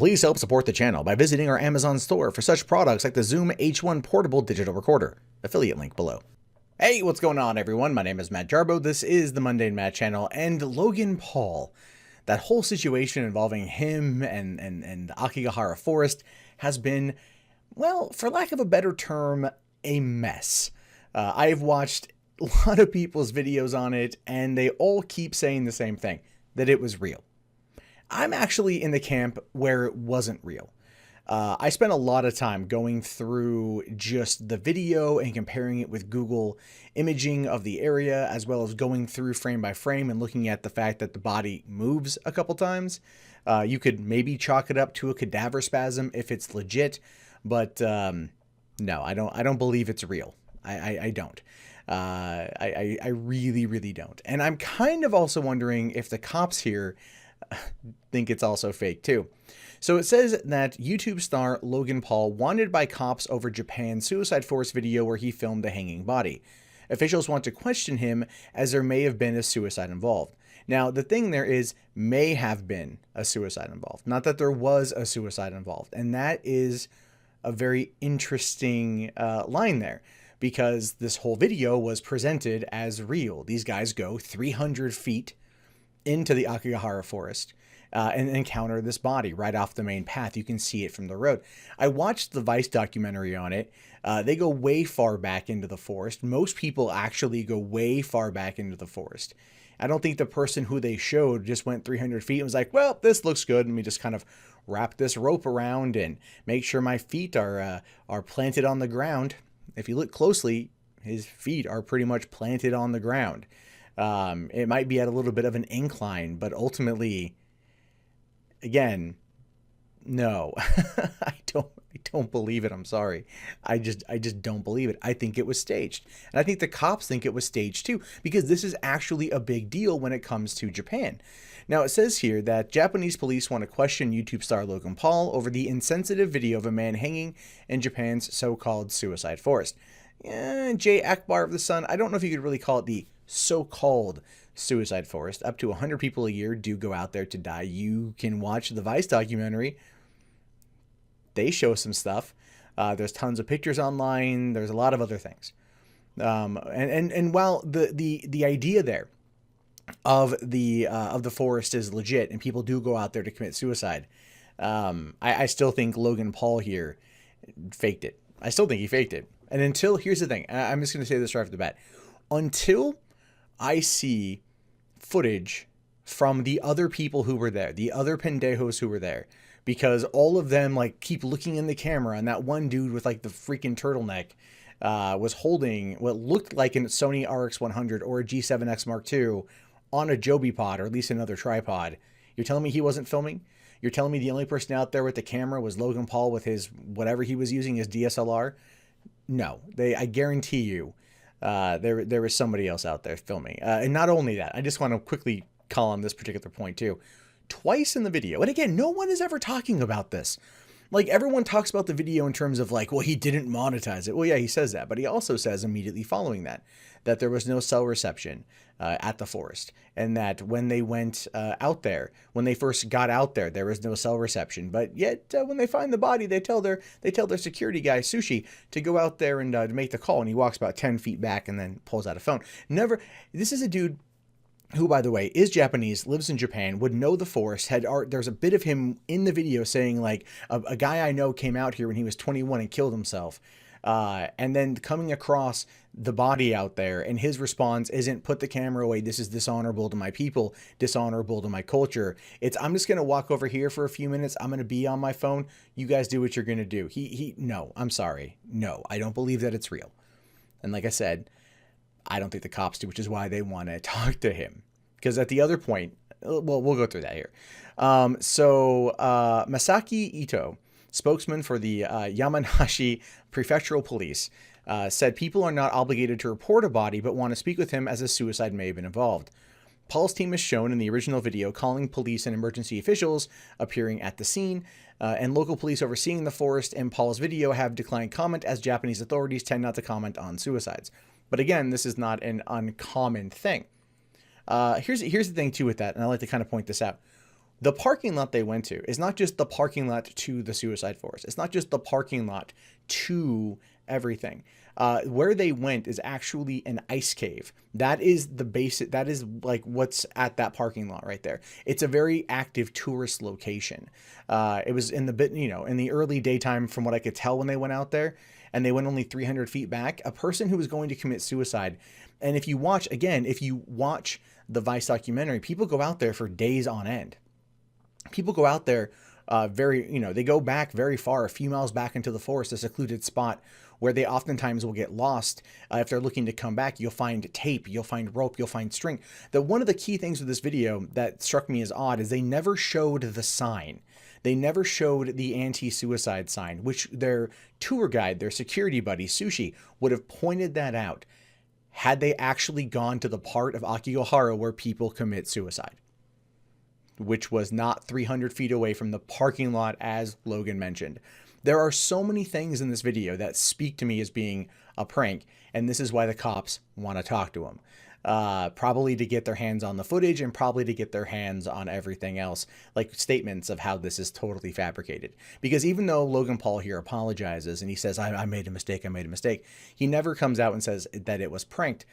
Please help support the channel by visiting our Amazon store for such products like the Zoom H1 Portable Digital Recorder. Affiliate link below. Hey, what's going on, everyone? My name is Matt Jarbo. This is the Mundane Matt channel, and Logan Paul. That whole situation involving him and the Aokigahara forest has been, well, for lack of a better term, a mess. I've watched a lot of people's videos on it, and they all keep saying the same thing, that it was real. I'm actually in the camp where it wasn't real. I spent a lot of time going through just the video and comparing it with Google imaging of the area, as well as going through frame by frame and looking at the fact that the body moves a couple times. You could maybe chalk it up to a cadaver spasm if it's legit, but no, I don't believe it's real. I don't. I really don't. And I'm kind of also wondering if the cops here think it's also fake too. So it says that YouTube star Logan Paul wanted by cops over Japan's suicide forest video where he filmed the hanging body. Officials want to question him as there may have been a suicide involved. Now, the thing there is may have been a suicide involved, not that there was a suicide involved. And that is a very interesting line there, because this whole video was presented as real. These guys go 300 feet into the Aokigahara forest and encounter this body right off the main path. You can see it from the road. I watched the Vice documentary on it. They go way far back into the forest. Most people actually go way far back into the forest. I don't think the person who they showed just went 300 feet and was like, well, this looks good. Let me just kind of wrap this rope around and make sure my feet are planted on the ground. If you look closely, his feet are pretty much planted on the ground. It might be at a little bit of an incline, but ultimately, again, no, I don't believe it. I'm sorry. I just don't believe it. I think it was staged. And I think the cops think it was staged too, because this is actually a big deal when it comes to Japan. Now, it says here that Japanese police want to question YouTube star Logan Paul over the insensitive video of a man hanging in Japan's so-called suicide forest. Jay Akbar of the Sun, I don't know if you could really call it the so-called suicide forest. Up to 100 people a year do go out there to die. You can watch the Vice documentary. They show some stuff. There's tons of pictures online. There's a lot of other things. And while the idea there of the forest is legit and people do go out there to commit suicide, I still think Logan Paul here faked it. I still think he faked it. And until, here's the thing, I'm just going to say this right off the bat. Until I see footage from the other people who were there, the other pendejos who were there, because all of them like keep looking in the camera, and that one dude with like the freaking turtleneck was holding what looked like a Sony RX100 or a G7X Mark II on a Joby pod, or at least another tripod. You're telling me he wasn't filming? You're telling me the only person out there with the camera was Logan Paul with his whatever he was using, his DSLR? No, I guarantee you there was somebody else out there filming. And not only that, I just want to quickly call on this particular point too. Twice in the video, and again, no one is ever talking about this. Like, everyone talks about the video in terms of like, well, he didn't monetize it. Well, yeah, he says that, but he also says immediately following that there was no cell reception at the forest, and that when they went out there, when they first got out there, there was no cell reception. But yet, when they find the body, they tell their security guy Sushi to go out there and to make the call, and he walks about 10 feet back and then pulls out a phone. Never. This is a dude who, by the way, is Japanese, lives in Japan, would know the forest, had art. There's a bit of him in the video saying like, a guy I know came out here when he was 21 and killed himself. And then coming across the body out there, and his response isn't put the camera away. This is dishonorable to my people, dishonorable to my culture. It's, I'm just going to walk over here for a few minutes. I'm going to be on my phone. You guys do what you're going to do. No, I'm sorry. No, I don't believe that it's real. And like I said, I don't think the cops do, which is why they want to talk to him. Because at the other point, well, we'll go through that here. Masaki Ito, spokesman for the Yamanashi Prefectural Police, said people are not obligated to report a body, but want to speak with him as a suicide may have been involved. Paul's team is shown in the original video calling police and emergency officials appearing at the scene, and local police overseeing the forest and Paul's video have declined comment, as Japanese authorities tend not to comment on suicides. But again, this is not an uncommon thing. Here's the thing too with that, and I like to kind of point this out. The parking lot they went to is not just the parking lot to the suicide forest. It's not just the parking lot to everything. Where they went is actually an ice cave. That is the basic, that is like what's at that parking lot right there. It's a very active tourist location. It was in the in the early daytime, from what I could tell when they went out there, and they went only 300 feet back. A person who was going to commit suicide, and if you watch the Vice documentary, people go out there for days on end. People go out there they go back very far, a few miles back into the forest, a secluded spot where they oftentimes will get lost. If they're looking to come back, you'll find tape, you'll find rope, you'll find string. One of the key things with this video that struck me as odd is they never showed the sign. They never showed the anti-suicide sign, which their tour guide, their security buddy, Sushi, would have pointed that out had they actually gone to the part of Aokigahara where people commit suicide, which was not 300 feet away from the parking lot, as Logan mentioned. There are so many things in this video that speak to me as being a prank, and this is why the cops want to talk to him. Probably to get their hands on the footage, and probably to get their hands on everything else, like statements of how this is totally fabricated. Because even though Logan Paul here apologizes and he says, I made a mistake, he never comes out and says that it was pranked.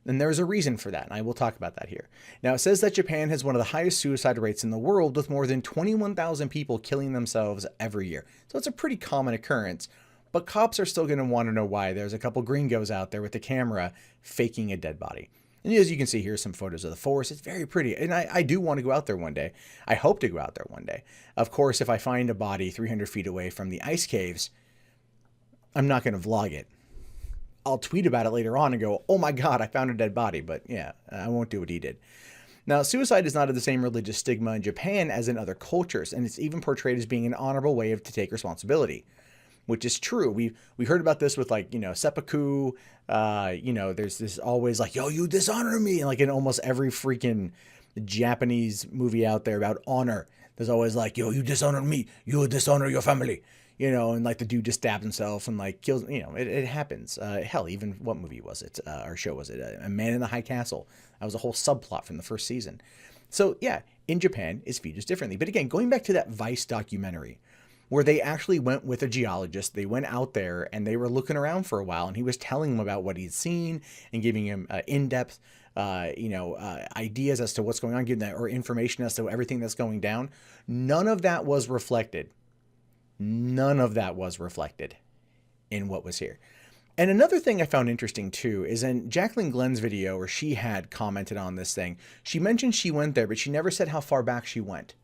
And there's a reason for that, and I will talk about that here. Now, it says that Japan has one of the highest suicide rates in the world, with more than 21,000 people killing themselves every year. So it's a pretty common occurrence, but cops are still going to want to know why. There's a couple gringos out there with the camera faking a dead body. And as you can see, here's some photos of the forest. It's very pretty, and I do want to go out there one day. I hope to go out there one day. Of course, if I find a body 300 feet away from the ice caves, I'm not going to vlog it. I'll tweet about it later on and go, oh my God, I found a dead body. But yeah, I won't do what he did. Now, suicide is not the same religious stigma in Japan as in other cultures, and it's even portrayed as being an honorable way to take responsibility, which is true. We heard about this with, like, seppuku. There's this always like, yo, you dishonor me. Like in almost every freaking Japanese movie out there about honor, there's always like, yo, you dishonor me, you dishonor your family. And like the dude just stabs himself and like kills, it happens. Hell, even what movie was it? Or show was it? A Man in the High Castle. That was a whole subplot from the first season. So yeah, in Japan, it's viewed just differently. But again, going back to that Vice documentary, where they actually went with a geologist, they went out there and they were looking around for a while, and he was telling them about what he'd seen and giving him in-depth, ideas as to what's going on, giving that, or information as to everything that's going down. None of that was reflected. None of that was reflected in what was here. And another thing I found interesting too is in Jacqueline Glenn's video, where she had commented on this thing, she mentioned she went there, but she never said how far back she went.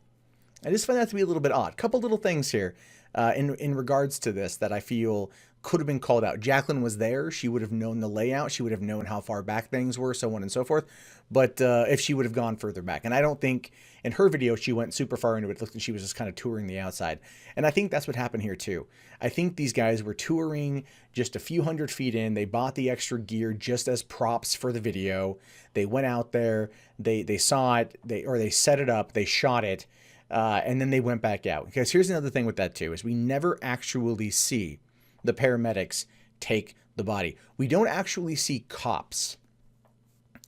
I just find that to be a little bit odd. Couple little things here in regards to this that I feel could have been called out. Jacqueline was there. She would have known the layout. She would have known how far back things were, so on and so forth. But if she would have gone further back. And I don't think in her video she went super far into it. It looked like she was just kind of touring the outside. And I think that's what happened here too. I think these guys were touring just a few hundred feet in. They bought the extra gear just as props for the video. They went out there. They saw it. They set it up. They shot it. And then they went back out. Because here's another thing with that too, is we never actually see the paramedics take the body. We don't actually see cops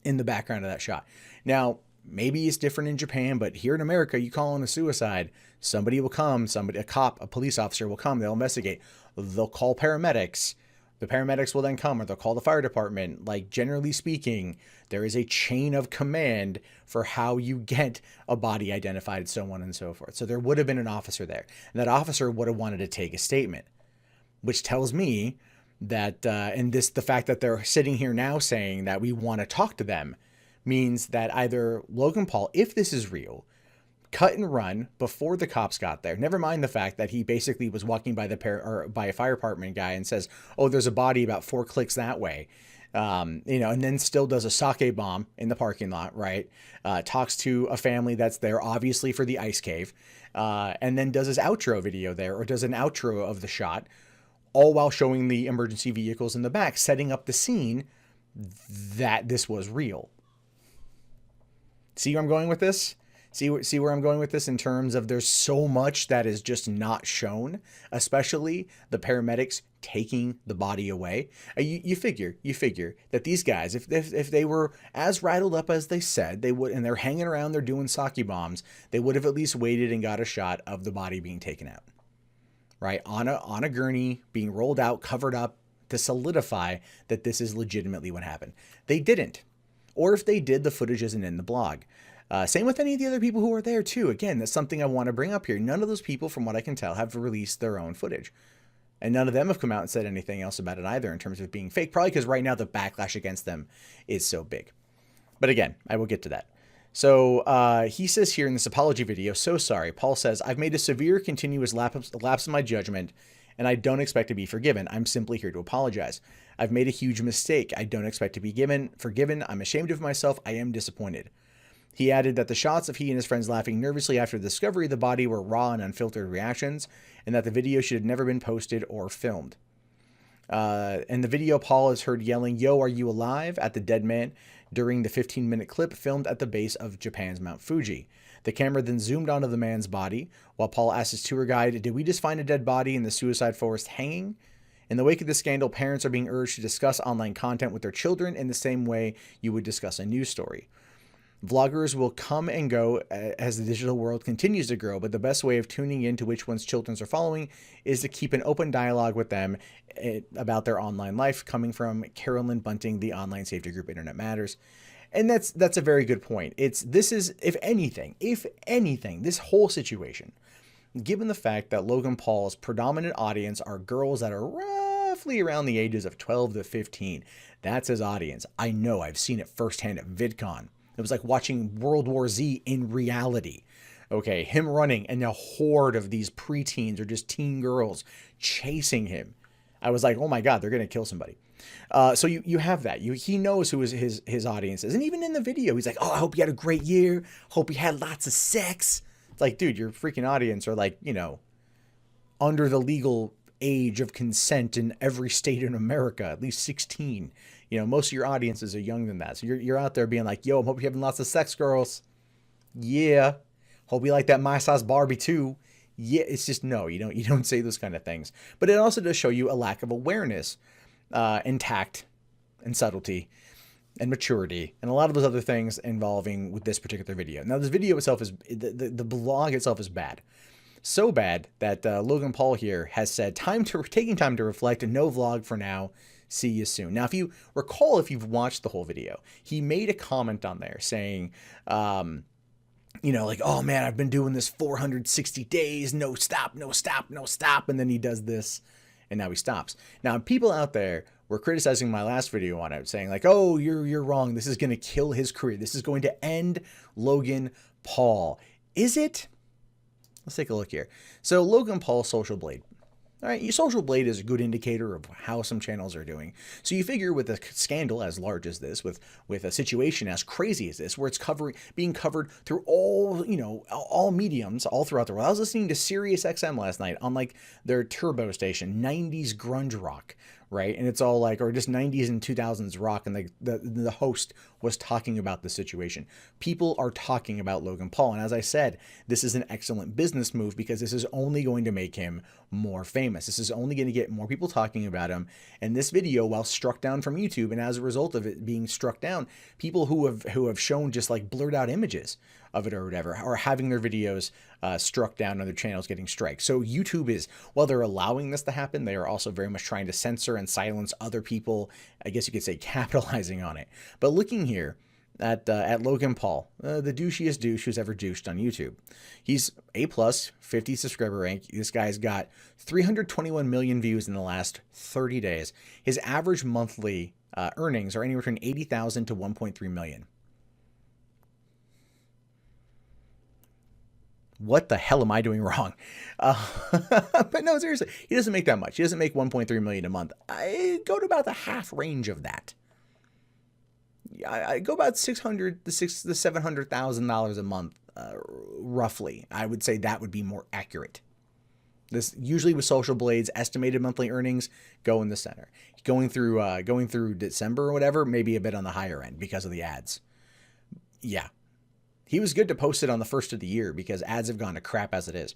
in the background of that shot. Now, maybe it's different in Japan, but here in America, you call in a suicide, somebody will come, a cop, a police officer will come, they'll investigate, they'll call paramedics. The paramedics will then come, or they'll call the fire department. Like, generally speaking, there is a chain of command for how you get a body identified, so on and so forth. So there would have been an officer there, and that officer would have wanted to take a statement, which tells me that, the fact that they're sitting here now saying that we want to talk to them means that either Logan Paul, if this is real, cut and run before the cops got there. Never mind the fact that he basically was walking by by a fire department guy and says, oh, there's a body about 4 clicks that way. And then still does a sake bomb in the parking lot, right? Talks to a family that's there, obviously for the ice cave, and then does his outro video there, or does an outro of the shot, all while showing the emergency vehicles in the back, setting up the scene that this was real. See where I'm going with this? See where I'm going with this in terms of there's so much that is just not shown, especially the paramedics taking the body away. You figure that these guys, if they were as rattled up as they said they would, and they're hanging around, they're doing sake bombs, they would have at least waited and got a shot of the body being taken out, right? On a gurney, being rolled out, covered up, to solidify that this is legitimately what happened. They didn't. Or if they did, the footage isn't in the blog. Same with any of the other people who were there too. Again, that's something I want to bring up here. None of those people, from what I can tell, have released their own footage. And none of them have come out and said anything else about it either in terms of being fake. Probably because right now the backlash against them is so big. But again, I will get to that. So he says here in this apology video, "So sorry." Paul says, "I've made a severe continuous lapse in my judgment, and I don't expect to be forgiven. I'm simply here to apologize. I've made a huge mistake. I don't expect to be forgiven. I'm ashamed of myself. I am disappointed." He added that the shots of he and his friends laughing nervously after the discovery of the body were raw and unfiltered reactions, and that the video should have never been posted or filmed. In the video, Paul is heard yelling, "Yo, are you alive?" at the dead man during the 15-minute clip filmed at the base of Japan's Mount Fuji. The camera then zoomed onto the man's body, while Paul asked his tour guide, "Did we just find a dead body in the suicide forest hanging?" In the wake of the scandal, parents are being urged to discuss online content with their children in the same way you would discuss a news story. Vloggers will come and go as the digital world continues to grow, but the best way of tuning in to which one's children are following is to keep an open dialogue with them about their online life, coming from Carolyn Bunting, the online safety group Internet Matters. And that's a very good point. This is, if anything, this whole situation, given the fact that Logan Paul's predominant audience are girls that are roughly around the ages of 12 to 15, that's his audience. I know, I've seen it firsthand at VidCon. It was like watching World War Z in reality. Okay, him running and a horde of these preteens or just teen girls chasing him. I was like, oh my God, they're going to kill somebody. So you have that. He knows who his audience is. And even in the video, he's like, "Oh, I hope you had a great year. Hope you had lots of sex." It's like, dude, your freaking audience are like, under the legal age of consent in every state in America, at least 16. Most of your audiences are younger than that. So you're out there being like, "Yo, I hope you're having lots of sex, girls. Yeah. Hope you like that My Size Barbie too." Yeah, it's just, no, you don't say those kind of things. But it also does show you a lack of awareness, and tact and subtlety and maturity and a lot of those other things involving with this particular video. Now, this video itself is, the blog itself is bad. So bad that Logan Paul here has said, taking time to reflect, and no vlog for now. See you soon. Now, if you recall, if you've watched the whole video, he made a comment on there saying, like, "Oh man, I've been doing this 460 days, no stop. And then he does this, and now he stops. Now, people out there were criticizing my last video on it, saying like, "Oh, you're wrong. This is going to kill his career. This is going to end Logan Paul." Is it? Let's take a look here. So Logan Paul Social Blade. All right, your Social Blade is a good indicator of how some channels are doing. So you figure with a scandal as large as this, with a situation as crazy as this, where it's being covered through all mediums all throughout the world. I was listening to Sirius XM last night on like their turbo station, 90s grunge rock, right? And it's all like, or just 90s and 2000s rock, and the host was talking about the situation. People are talking about Logan Paul, and as I said, this is an excellent business move because this is only going to make him more famous. This is only going to get more people talking about him. And this video, while struck down from YouTube, and as a result of it being struck down, people who have shown just like blurred out images of it or whatever, are having their videos struck down, and their channels getting striked. So YouTube is, while they're allowing this to happen, they are also very much trying to censor and silence other people. I guess you could say capitalizing on it. But looking here at Logan Paul, the douchiest douche who's ever douched on YouTube. He's A+, 50 subscriber rank. This guy's got 321 million views in the last 30 days. His average monthly earnings are anywhere between 80,000 to 1.3 million. What the hell am I doing wrong? But no, seriously, he doesn't make that much. He doesn't make 1.3 million a month. I go to about the half range of that. I go about $600,000 to $700,000 a month, roughly. I would say that would be more accurate. This usually with Social Blade's estimated monthly earnings go in the center. Going through December or whatever, maybe a bit on the higher end because of the ads. Yeah. He was good to post it on the first of the year because ads have gone to crap as it is.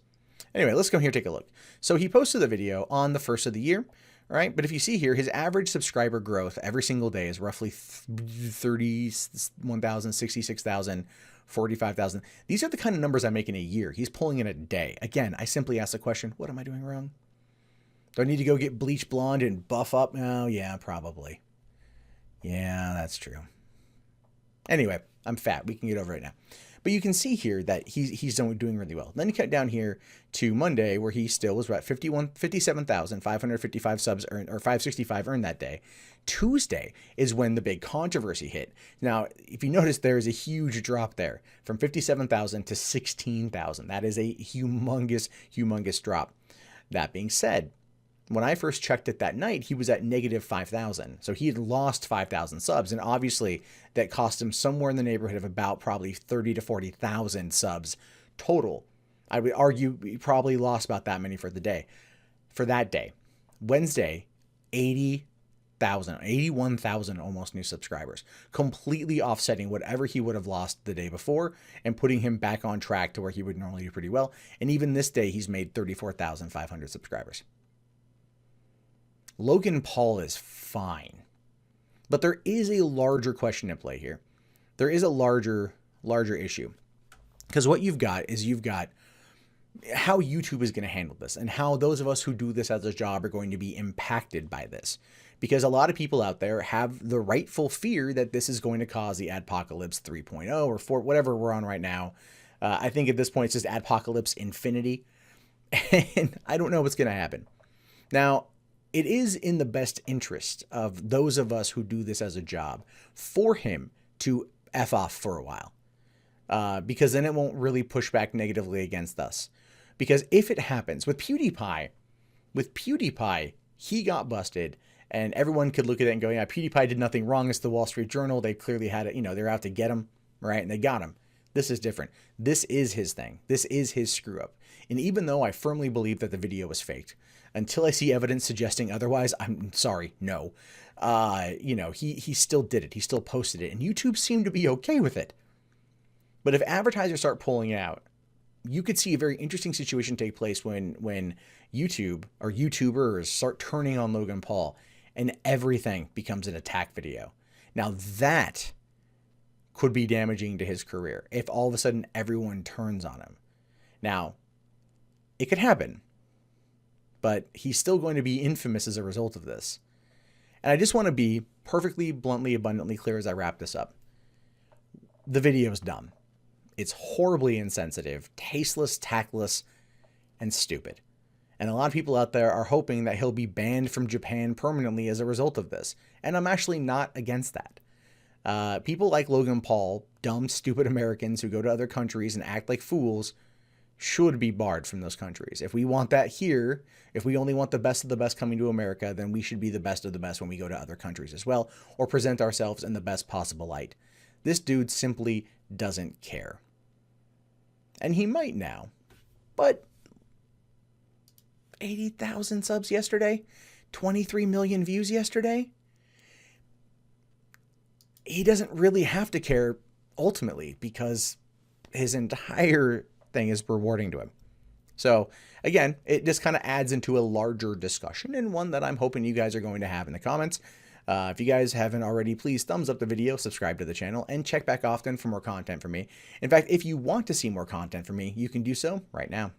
Anyway, let's go here and take a look. So he posted the video on the first of the year, right? But if you see here, his average subscriber growth every single day is roughly 31,000, 66,000, 45,000. These are the kind of numbers I make in a year. He's pulling in a day. Again, I simply ask the question, what am I doing wrong? Do I need to go get bleach blonde and buff up? Oh, yeah, probably. Yeah, that's true. Anyway, I'm fat. We can get over it now. But you can see here that he's doing really well. Then you cut down here to Monday, where he still was at 57,555 subs earned, or 565 earned that day. Tuesday is when the big controversy hit. Now, if you notice, there is a huge drop there from 57,000 to 16,000. That is a humongous, humongous drop. That being said, when I first checked it that night, he was at negative 5,000. So he had lost 5,000 subs. And obviously that cost him somewhere in the neighborhood of about probably 30 to 40,000 subs total. I would argue he probably lost about that many for the day. For that day, Wednesday, 81,000 almost new subscribers, completely offsetting whatever he would have lost the day before and putting him back on track to where he would normally do pretty well. And even this day, he's made 34,500 subscribers. Logan Paul is fine, but there is a larger question at play here. There is a larger issue, because what you've got is how YouTube is going to handle this and how those of us who do this as a job are going to be impacted by this, because a lot of people out there have the rightful fear that this is going to cause the Adpocalypse 3.0 or 4, whatever we're on right now. I think at this point it's just Adpocalypse Infinity, and I don't know what's going to happen. Now, it is in the best interest of those of us who do this as a job for him to F off for a while, because then it won't really push back negatively against us. Because if it happens with PewDiePie, he got busted and everyone could look at it and go, yeah, PewDiePie did nothing wrong. It's the Wall Street Journal. They clearly had it. They're out to get him, right? And they got him. This is different. This is his thing. This is his screw up. And even though I firmly believe that the video was faked, until I see evidence suggesting otherwise, I'm sorry, no. He still did it. He still posted it. And YouTube seemed to be okay with it. But if advertisers start pulling out, you could see a very interesting situation take place when YouTube or YouTubers start turning on Logan Paul and everything becomes an attack video. Now that could be damaging to his career if all of a sudden everyone turns on him. Now, it could happen, but he's still going to be infamous as a result of this. And I just want to be perfectly, bluntly, abundantly clear as I wrap this up. The video is dumb. It's horribly insensitive, tasteless, tactless, and stupid. And a lot of people out there are hoping that he'll be banned from Japan permanently as a result of this. And I'm actually not against that. People like Logan Paul, dumb, stupid Americans who go to other countries and act like fools, should be barred from those countries. If we want that here, if we only want the best of the best coming to America, then we should be the best of the best when we go to other countries as well, or present ourselves in the best possible light. This dude simply doesn't care. And he might now, but 80,000 subs yesterday, 23 million views yesterday. He doesn't really have to care ultimately, because his entire thing is rewarding to him. So again, it just kind of adds into a larger discussion, and one that I'm hoping you guys are going to have in the comments. If you guys haven't already, please thumbs up the video, subscribe to the channel, and check back often for more content from me. In fact, if you want to see more content from me, you can do so right now.